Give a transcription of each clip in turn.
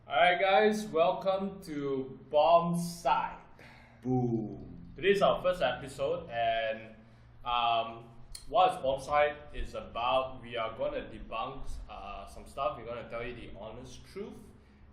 Alright guys, welcome to Bomb Side. Boom. Today's our first episode and what is Bomb Side is about, we are going to debunk some stuff, we're going to tell you the honest truth,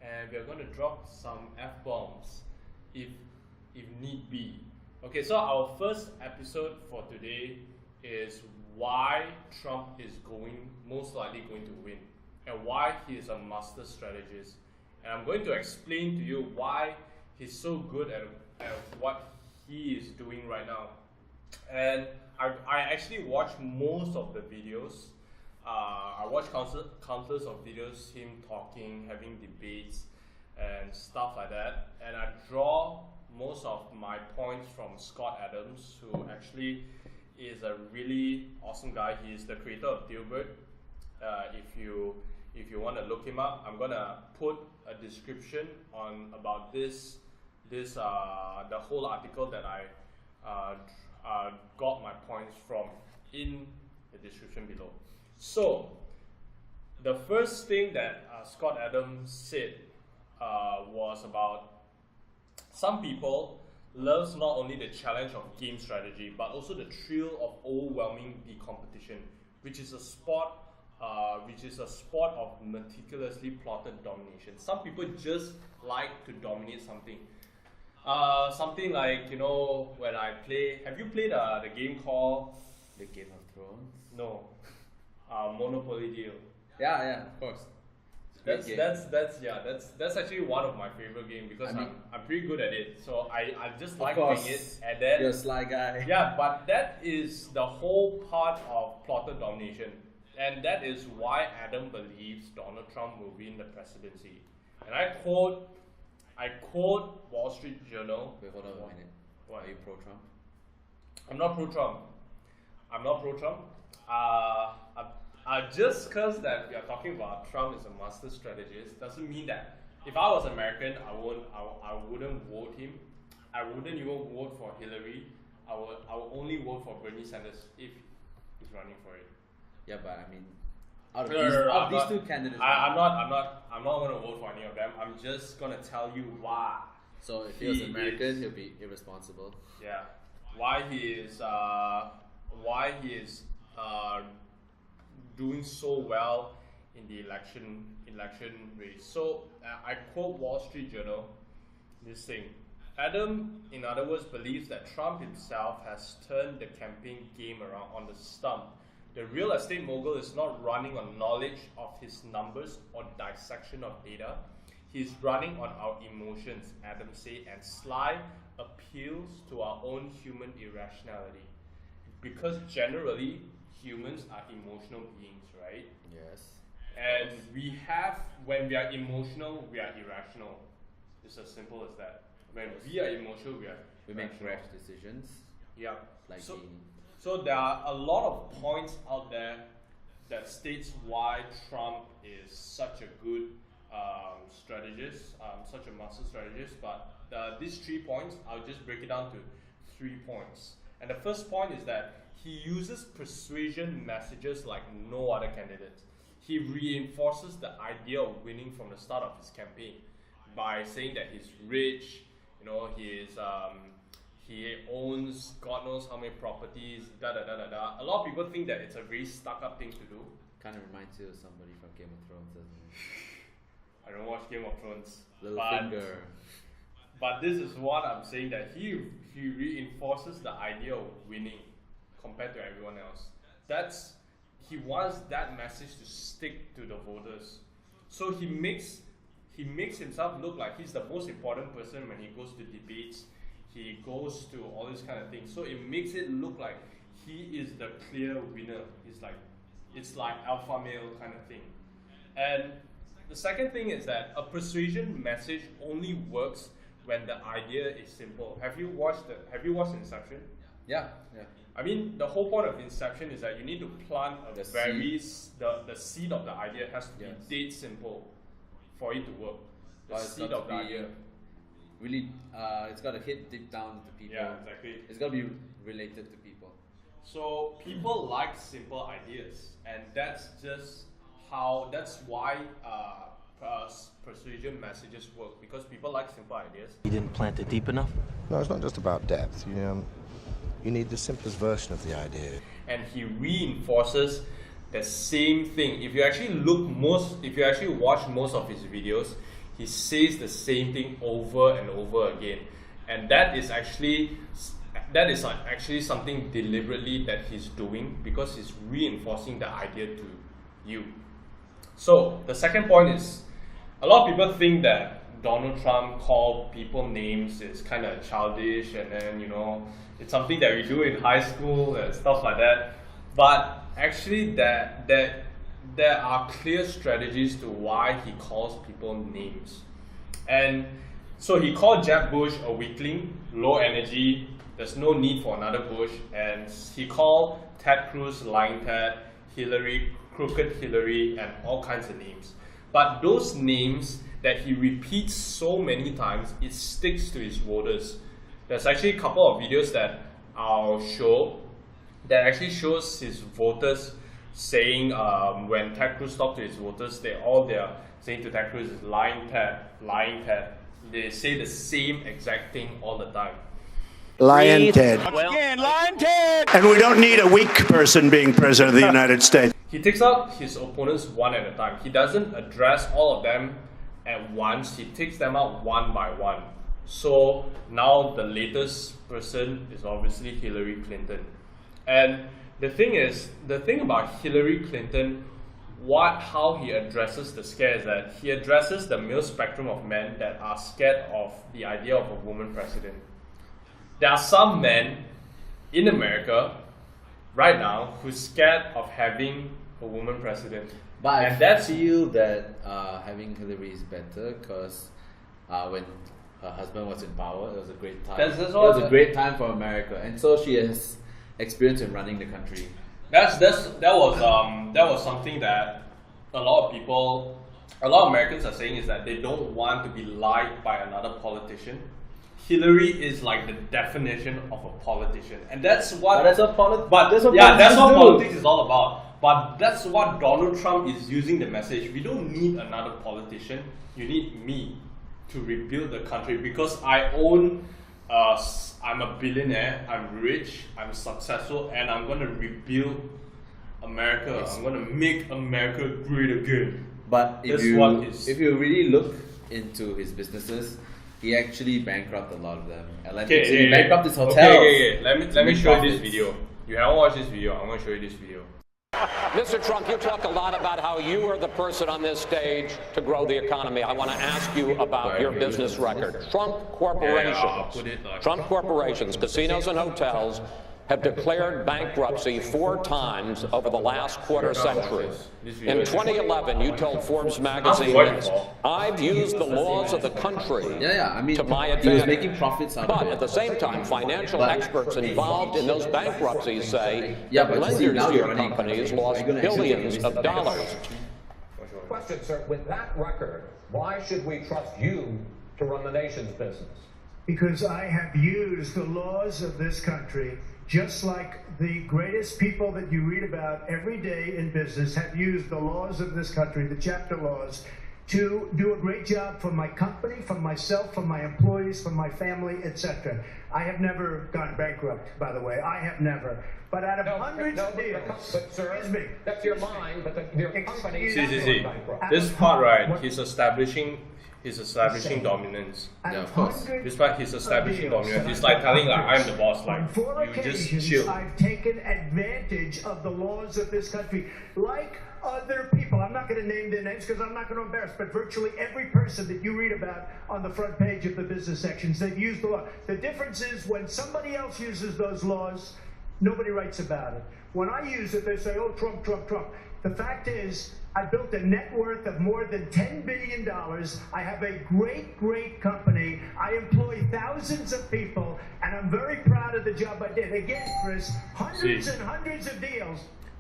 and we're going to drop some F-bombs if need be. Okay, so our first episode for today is why Trump is most likely going to win and why he is a master strategist. And I'm going to explain to you why he's so good at what he is doing right now. And I actually watched most of the videos. I watched countless of videos, him talking, having debates, and stuff like that. And I draw most of my points from Scott Adams, who actually is a really awesome guy. He is the creator of Dilbert. If you want to look him up, I'm gonna put a description on about the whole article that I got my points from in the description below. So the first thing that Scott Adams said was about some people loves not only the challenge of game strategy but also the thrill of overwhelming the competition, which is a sport of meticulously plotted domination. Some people just like to dominate something. Something like, when I play. Have you played the game called The Game of Thrones? No, Monopoly Deal? Yeah, of course. That's actually one of my favorite games because I'm pretty good at it. So I just like playing it. And then you're a sly guy. Yeah, but that is the whole part of plotted domination. And that is why Adam believes Donald Trump will win the presidency. And I quote Wall Street Journal. Wait, hold on a minute. What? Are you pro-Trump? I'm not pro-Trump. Just because that we are talking about Trump is a master strategist doesn't mean that if I was American, I wouldn't vote him. I wouldn't even vote for Hillary. I would only vote for Bernie Sanders if he's running for it. Yeah, but I mean, out of these two candidates, I'm not going to vote for any of them. I'm just going to tell you why. So if he was American, he'll be irresponsible. Yeah, why he is doing so well in the election race. So I quote Wall Street Journal this thing. Adam, in other words, believes that Trump himself has turned the campaign game around on the stump. The real estate mogul is not running on knowledge of his numbers or dissection of data. He's running on our emotions, Adams said, and sly appeals to our own human irrationality. Because generally, humans are emotional beings, right? Yes. And when we are emotional, we are irrational. It's as simple as that. When we are emotional, we make rash decisions. Yeah. Like So there are a lot of points out there that states why Trump is such a good strategist, such a master strategist. But these 3 points, I'll just break it down to 3 points. And the first point is that he uses persuasion messages like no other candidate. He reinforces the idea of winning from the start of his campaign by saying that he's rich, he owns God knows how many properties, A lot of people think that it's a very stuck-up thing to do. Kind of reminds you of somebody from Game of Thrones, doesn't it? I don't watch Game of Thrones. Littlefinger. But this is what I'm saying, that he reinforces the idea of winning compared to everyone else. He wants that message to stick to the voters. So he makes himself look like he's the most important person when he goes to debates. He goes to all these kind of things. So it makes it look like he is the clear winner. It's like alpha male kind of thing. And the second thing is that a persuasion message only works when the idea is simple. Have you watched Inception? Yeah. I mean, the whole point of Inception is that you need to plant the seed of the idea has to be dead simple for it to work. The seed of the idea. Really, it's got to hit deep down to people. Yeah, exactly. It's got to be related to people. So people like simple ideas, and that's why persuasion messages work because people like simple ideas. You didn't plant it deep enough? No, it's not just about depth. You need the simplest version of the idea. And he reinforces the same thing. If you actually watch most of his videos, he says the same thing over and over again. And that is actually something deliberately that he's doing because he's reinforcing the idea to you. So the second point is, a lot of people think that Donald Trump called people names is kind of childish, and then it's something that we do in high school and stuff like that. But actually, there are clear strategies to why he calls people names. And so he called Jeb Bush a weakling, low energy, there's no need for another Bush, and he called Ted Cruz lying Ted, Hillary, crooked Hillary, and all kinds of names. But those names that he repeats so many times, it sticks to his voters. There's actually a couple of videos that I'll show that actually shows his voters saying, when Ted Cruz talked to his voters, they're saying to Ted Cruz is lying Ted, lying Ted. They say the same exact thing all the time. Lying Ted. Again, lying Ted! And we don't need a weak person being president of the United States. He takes out his opponents one at a time. He doesn't address all of them at once. He takes them out one by one. So now the latest person is obviously Hillary Clinton. And the thing about Hillary Clinton, how he addresses the scare is that he addresses the male spectrum of men that are scared of the idea of a woman president. There are some men in America right now who's scared of having a woman president. But and I feel that having Hillary is better because when her husband was in power, it was a great time. It was a great time for America, and so she has experience in running the country. That was something that a lot of Americans are saying, is that they don't want to be lied by another politician. Hillary is like the definition of a politician, and that's what. That's what politics is all about. But that's what Donald Trump is using the message. We don't need another politician. You need me to rebuild the country because I own. I'm a billionaire. I'm rich. I'm successful, and I'm gonna rebuild America. Yes. I'm gonna make America great again. But if you really look into his businesses, he actually bankrupted a lot of them. He bankrupted his hotels. Okay. Let me show you this video. You haven't watched this video. I'm gonna show you this video. Mr. Trump, you talk a lot about how you are the person on this stage to grow the economy. I want to ask you about your business record. Trump corporations, casinos and hotels, have declared bankruptcy 4 times over the last quarter century. In 2011, you told Forbes magazine, I've used the laws of the country to my advantage. He was making profits out of it. But at the same time, financial experts involved in those bankruptcies say that lenders to your companies lost billions of dollars. Question, sir. With that record, why should we trust you to run the nation's business? Because I have used the laws of this country, just like the greatest people that you read about every day in business have used the laws of this country, the chapter laws, to do a great job for my company, for myself, for my employees, for my family, etc. I have never gone bankrupt, by the way. I have never. But out of hundreds of deals, but sir, excuse me. That's your line, but your company is See. This part, right? He's establishing dominance. Yeah, of course. This part, he's establishing dominance. He's like telling, like, I'm the boss. Like, on 4 you just occasions, chill. I've taken advantage of the laws of this country, like other people. I'm not going to name their names because I'm not going to embarrass, but virtually every person that you read about on the front page of the business sections, they've used the law. The difference is when somebody else uses those laws, nobody writes about it. When I use it, they say, oh, Trump, Trump, Trump. The fact is, I built a net worth of more than $10 billion. I have a great, great company. I employ thousands of people, and I'm very proud of the job I did. Again, Chris, hundreds and hundreds of deals.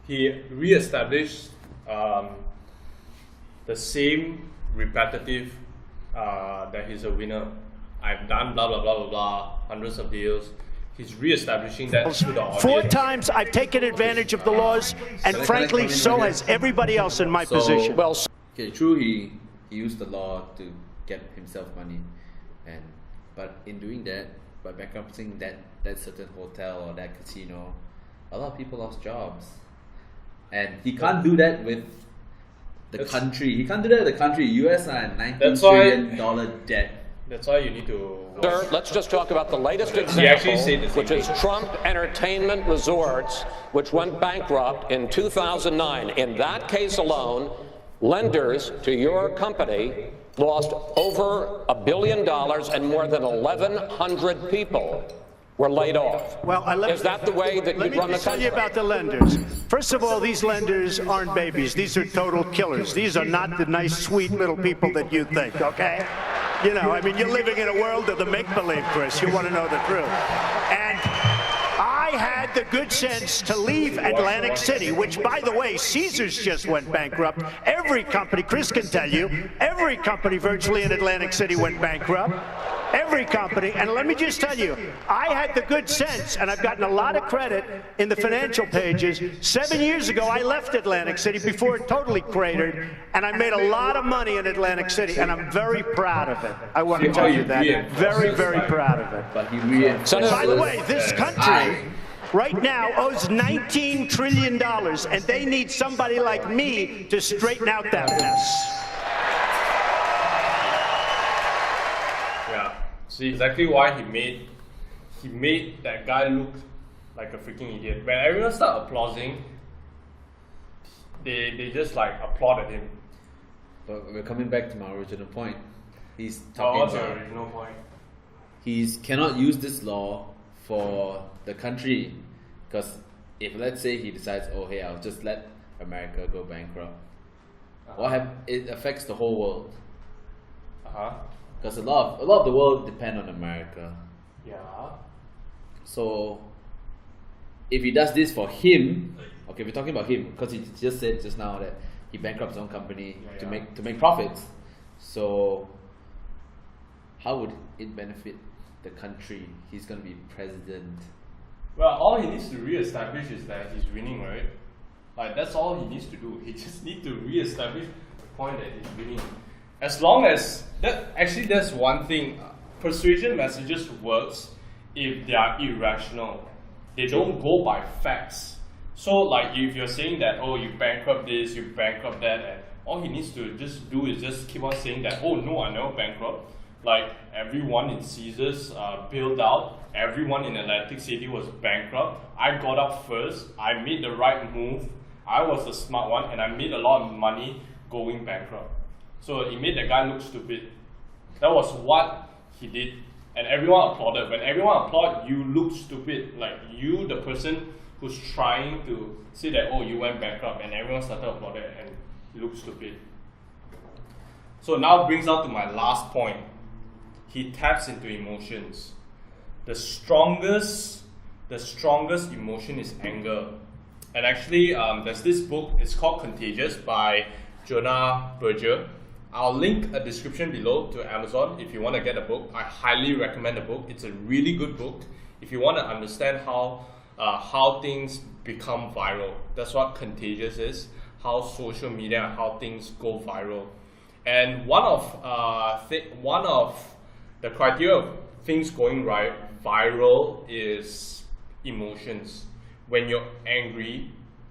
He reestablished the same repetitive that he's a winner. I've done blah, blah, blah, blah, blah, hundreds of deals. He's reestablishing that to the audience. 4 times I've taken advantage of the laws, and frankly, so has everybody else in my position. Okay, true, he he used the law to get himself money, but in doing that, by bankrupting that certain hotel or that casino, a lot of people lost jobs, and he can't do that with the country. He can't do that with the country. US are $19 trillion debt. That's why you need to. Sir, let's just talk about the latest example, which is Trump Entertainment Resorts, which went bankrupt in 2009. In that case alone, lenders to your company lost over $1 billion and more than 1,100 people were laid off. Well, is that the way that you run the country? Let me tell you about the lenders. First of all, these lenders aren't babies. These are total killers. These are not the nice, sweet little people that you think, okay? You know, I mean, you're living in a world of the make-believe, Chris. You want to know the truth. And I had the good sense to leave Atlantic City, which, by the way, Caesars just went bankrupt. Every company, Chris can tell you, every company virtually in Atlantic City went bankrupt. Every company. And let me just tell you, I had the good sense, and I've gotten a lot of credit in the financial pages. 7 years ago, I left Atlantic City before it totally cratered, and I made a lot of money in Atlantic City, and I'm very proud of it. I want to tell you that. Very, very proud of it. But he reinforces. By the way, this country right now owes $19 trillion, and they need somebody like me to straighten out that mess. Yeah. See exactly why he made that guy look like a freaking idiot. When everyone started applauding, they just like applauded him. But we're coming back to my original point. He's Oh, talking what's your about original point? he cannot use this law for the country, because if let's say he decides, oh hey, I'll just let America go bankrupt, it affects the whole world. Because a lot of the world depend on America. Yeah. So if he does this for him, okay, we're talking about him because he just said just now that he bankrupts his own company to make profits. So how would it benefit the country? He's going to be president. Well, all he needs to re-establish is that he's winning, right? Like that's all he needs to do. He just needs to re-establish the point that he's winning. As long as that, actually, there's one thing. Persuasion messages works if they are irrational. They don't go by facts. So, like, if you're saying that, oh, you bankrupt this, you bankrupt that, and all he needs to just do is just keep on saying that, oh no, I never bankrupt. Like everyone in Caesars bailed out. Everyone in Atlantic City was bankrupt. I got up first. I made the right move. I was the smart one, and I made a lot of money going bankrupt. So it made the guy look stupid. That was what he did, and everyone applauded. When everyone applauded, you look stupid. Like you, the person who's trying to say that, oh, you went bankrupt, and everyone started applauding, and you look stupid. So now brings us to my last point. He taps into emotions. The strongest emotion is anger. And actually, there's this book. It's called Contagious by Jonah Berger. I'll link a description below to Amazon if you want to get a book. I highly recommend the book. It's a really good book if you want to understand how things become viral. That's what Contagious is. How social media and how things go viral. And one of the criteria of things going viral is emotions. When you're angry,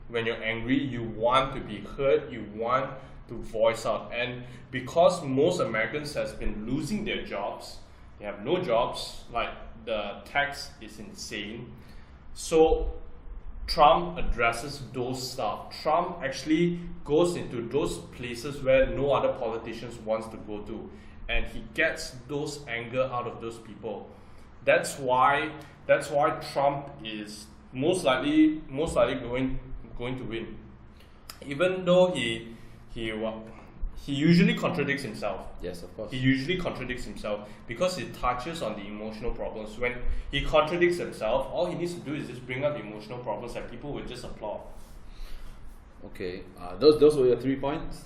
you want to be heard. You want to voice out. And because most Americans has been losing their jobs, they have no jobs, like the tax is insane. So Trump addresses those stuff. Trump actually goes into those places where no other politicians wants to go to, and he gets those anger out of those people. That's why Trump is most likely going to win, even though he usually contradicts himself. Yes, of course. He usually contradicts himself because it touches on the emotional problems. When he contradicts himself, all he needs to do is just bring up the emotional problems and people will just applaud. Okay, those were your 3 points?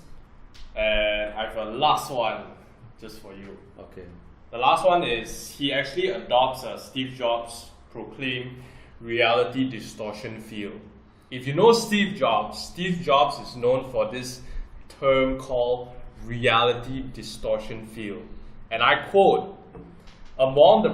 And I have a last one just for you. Okay. The last one is he actually adopts Steve Jobs' proclaimed reality distortion field. If you know Steve Jobs is known for this term called reality distortion field. And I quote, among the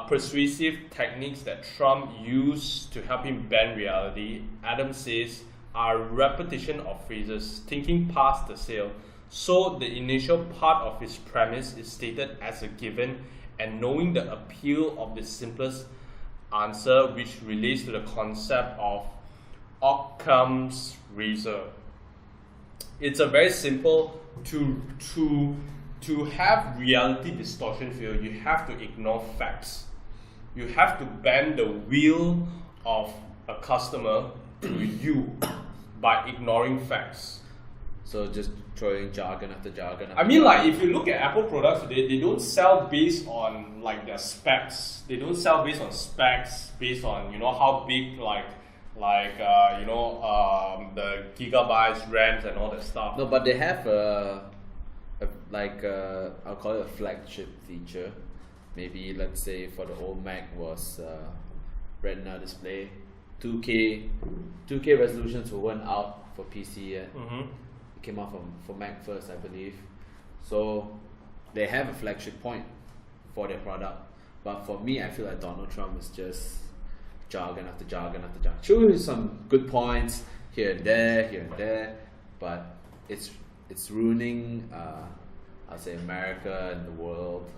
persuasive techniques that Trump used to help him bend reality, Adams says, are repetition of phrases, thinking past the sale. So the initial part of his premise is stated as a given, and knowing the appeal of the simplest answer, which relates to the concept of Occam's razor. It's a very simple to have reality distortion field, you have to ignore facts. You have to bend the wheel of a customer to you by ignoring facts. So just throwing jargon after jargon. I mean, like, if you look at Apple products today, they don't sell based on like their specs. They don't sell based on specs, based on, you know, how big the gigabytes, RAMs, and all that stuff. No, but they have I'll call it a flagship feature. Maybe let's say for the old Mac was Retina display, 2K resolutions weren't out for PC yet. It came out for Mac first, I believe. So they have a flagship point for their product. But for me, I feel like Donald Trump is just jargon after jargon after jargon. Sure, some good points here and there, but it's ruining, I'll say, America and the world.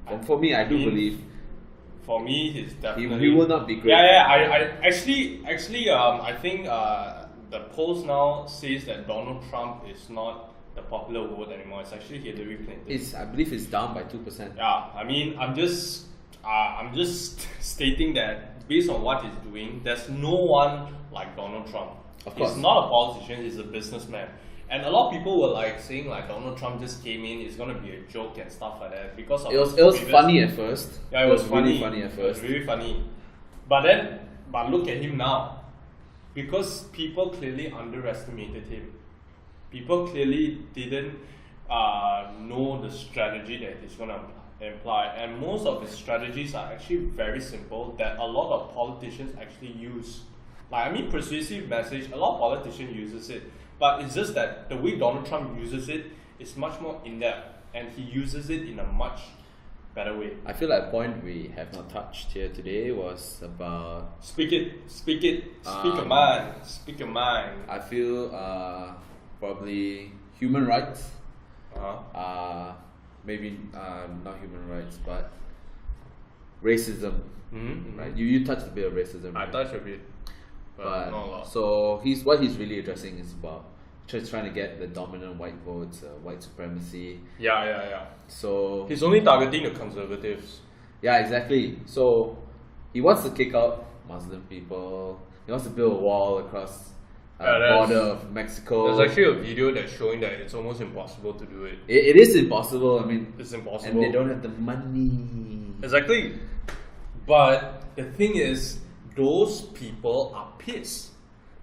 And for me, I do believe. For me, he's definitely. He will not be great. Yeah. I think the polls now says that Donald Trump is not the popular vote anymore. It's actually Hillary Clinton. I believe it's down by 2%. Yeah, I mean, I'm just stating that based on what he's doing, there's no one like Donald Trump. Of course. He's not a politician, he's a businessman. And a lot of people were like saying like Donald Trump just came in, it's gonna be a joke and stuff like that because of it was funny at first. Yeah, it was really funny at first. It was really funny. But look at him now. Because people clearly underestimated him. People clearly didn't know the strategy that he's gonna imply, and most of his strategies are actually very simple that a lot of politicians actually use. Like, I mean, persuasive message, a lot of politicians uses it, but it's just that the way Donald Trump uses it is much more in-depth, and he uses it in a much better way. I feel like a point we have not touched here today was about... Speak your mind. I feel probably human rights. Maybe not human rights, but racism. Right? You touched a bit of racism. I touched a bit, but not a lot. So what he's really addressing is about just trying to get the dominant white votes, white supremacy. Yeah. So he's only targeting the conservatives. Yeah, exactly. So he wants to kick out Muslim people. He wants to build a wall across border of Mexico. There's actually a video that's showing that it's almost impossible to do it. It is impossible. I mean, it's impossible. And they don't have the money. Exactly. But the thing is, those people are pissed.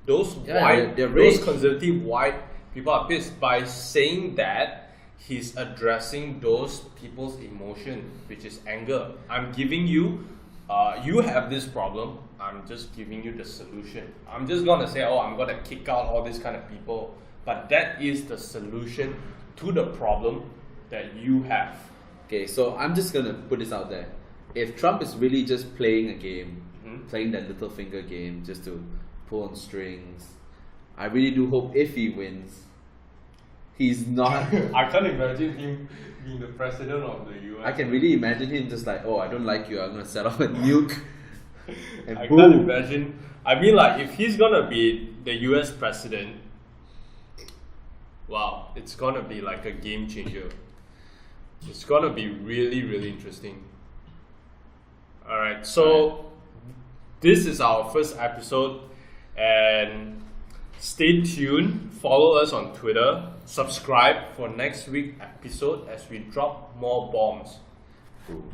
Those conservative white people are pissed by saying that he's addressing those people's emotion, which is anger. I'm giving you, you have this problem, I'm just giving you the solution. I'm just gonna say, I'm gonna kick out all these kind of people, but that is the solution to the problem that you have. Okay, so I'm just gonna put this out there. If Trump is really just playing a game, playing that little finger game just to pull on strings, I really do hope if he wins, he's not. I can't imagine him being the president of the US. I can really imagine him just like, I don't like you, I'm gonna set off a nuke. And I boom. can't imagine. I mean, like, if he's gonna be the US president, wow, it's gonna be like a game changer. It's gonna be really, really interesting. Alright, so this is our first episode, and stay tuned, follow us on Twitter, subscribe for next week's episode as we drop more bombs. Ooh.